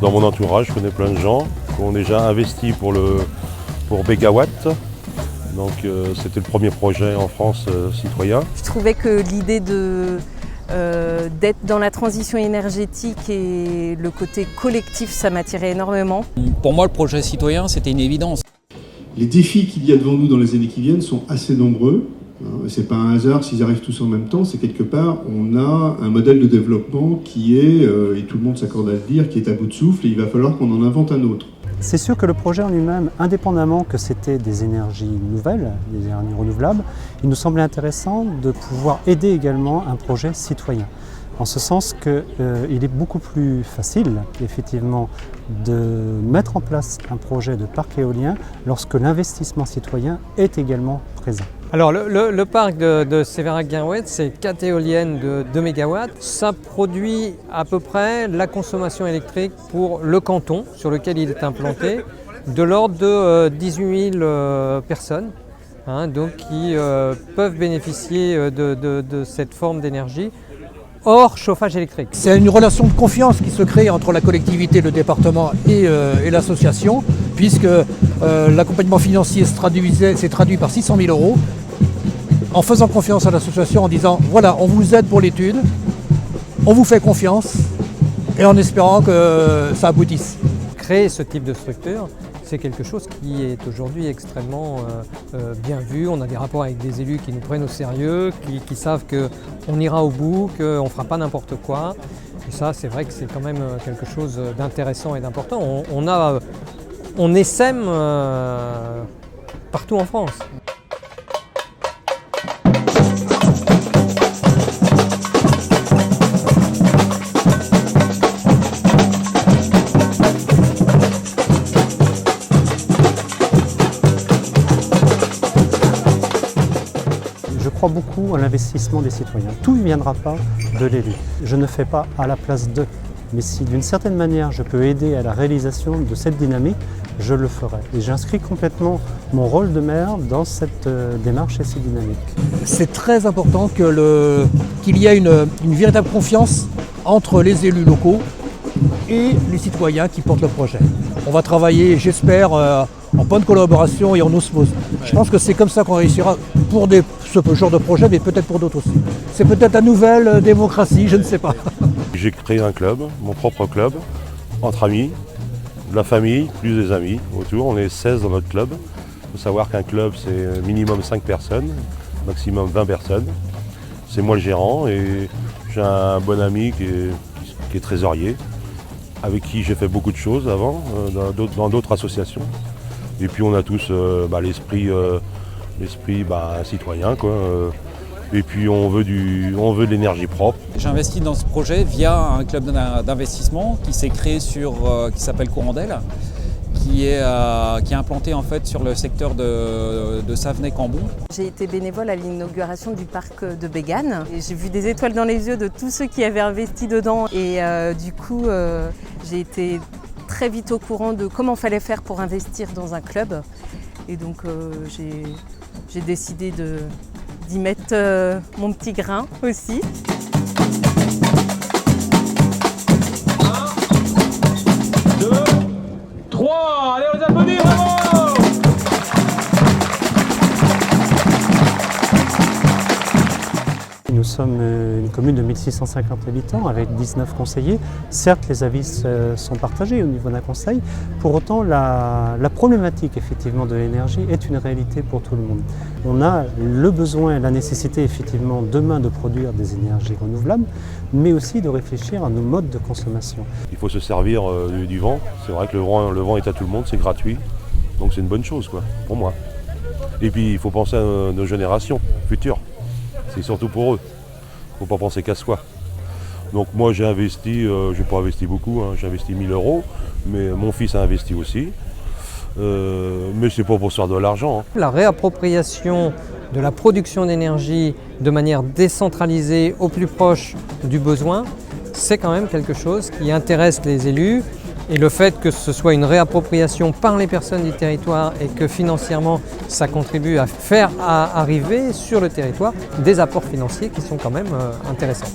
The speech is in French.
dans mon entourage, je connais plein de gens qui ont déjà investi pour Bégawatt. Donc c'était le premier projet en France citoyen. Je trouvais que l'idée d'être dans la transition énergétique et le côté collectif, ça m'attirait énormément. Pour moi, le projet citoyen, c'était une évidence. Les défis qu'il y a devant nous dans les années qui viennent sont assez nombreux. C'est pas un hasard s'ils arrivent tous en même temps, c'est quelque part, on a un modèle de développement qui est, et tout le monde s'accorde à le dire, qui est à bout de souffle et il va falloir qu'on en invente un autre. C'est sûr que le projet en lui-même, indépendamment que c'était des énergies nouvelles, des énergies renouvelables, il nous semblait intéressant de pouvoir aider également un projet citoyen. En ce sens qu'il est beaucoup plus facile, effectivement, de mettre en place un projet de parc éolien lorsque l'investissement citoyen est également présent. Alors le parc de Sévérac-Guinrouet, c'est 4 éoliennes de 2 MW. Ça produit à peu près la consommation électrique pour le canton sur lequel il est implanté, de l'ordre de 18 000 personnes, donc qui peuvent bénéficier de cette forme d'énergie hors chauffage électrique. C'est une relation de confiance qui se crée entre la collectivité, le département et l'association, puisque l'accompagnement financier s'est traduit par 600 000 €, en faisant confiance à l'association, en disant voilà, on vous aide pour l'étude, on vous fait confiance, et en espérant que ça aboutisse. Créer ce type de structure, c'est quelque chose qui est aujourd'hui extrêmement bien vu. On a des rapports avec des élus qui nous prennent au sérieux, qui savent qu'on ira au bout, qu'on ne fera pas n'importe quoi. Et ça, c'est vrai que c'est quand même quelque chose d'intéressant et d'important. On essaime partout en France. Je crois beaucoup à l'investissement des citoyens. Tout ne viendra pas de l'élu. Je ne fais pas à la place d'eux. Mais si d'une certaine manière je peux aider à la réalisation de cette dynamique, je le ferai. Et j'inscris complètement mon rôle de maire dans cette démarche et cette dynamique. C'est très important qu'il y ait une véritable confiance entre les élus locaux et les citoyens qui portent le projet. On va travailler, j'espère, en bonne collaboration et en osmose. Je pense que c'est comme ça qu'on réussira pour ce genre de projet, mais peut-être pour d'autres aussi. C'est peut-être la nouvelle démocratie, je ne sais pas. J'ai créé un club, mon propre club, entre amis, de la famille, plus des amis autour. On est 16 dans notre club. Il faut savoir qu'un club, c'est minimum 5 personnes, maximum 20 personnes. C'est moi le gérant et j'ai un bon ami qui est trésorier, avec qui j'ai fait beaucoup de choses avant, dans d'autres associations. Et puis on a tous l'esprit citoyen, quoi. Et puis on veut de l'énergie propre. J'ai investi dans ce projet via un club d'investissement qui s'est créé qui s'appelle Courandel, qui est implanté en fait sur le secteur de Savenay-Cambon. J'ai été bénévole à l'inauguration du parc de Bégane. J'ai vu des étoiles dans les yeux de tous ceux qui avaient investi dedans. Et du coup, j'ai été très vite au courant de comment il fallait faire pour investir dans un club. Et donc j'ai décidé d'y mettre mon petit grain aussi. 1, 2, 3, allez on applaudit, bravo! Nous sommes une commune de 1650 habitants avec 19 conseillers. Certes, les avis sont partagés au niveau d'un conseil. Pour autant, la problématique effectivement de l'énergie est une réalité pour tout le monde. On a le besoin et la nécessité effectivement demain de produire des énergies renouvelables, mais aussi de réfléchir à nos modes de consommation. Il faut se servir du vent. C'est vrai que le vent est à tout le monde, c'est gratuit. Donc c'est une bonne chose, quoi, pour moi. Et puis il faut penser à nos générations futures. C'est surtout pour eux. Il ne faut pas penser qu'à soi. Donc moi j'ai investi, je n'ai pas investi beaucoup, j'ai investi 1 000 €, mais mon fils a investi aussi. Mais c'est pas pour se faire de l'argent. La réappropriation de la production d'énergie de manière décentralisée au plus proche du besoin, c'est quand même quelque chose qui intéresse les élus. Et le fait que ce soit une réappropriation par les personnes du territoire et que financièrement ça contribue à faire arriver sur le territoire des apports financiers qui sont quand même intéressants.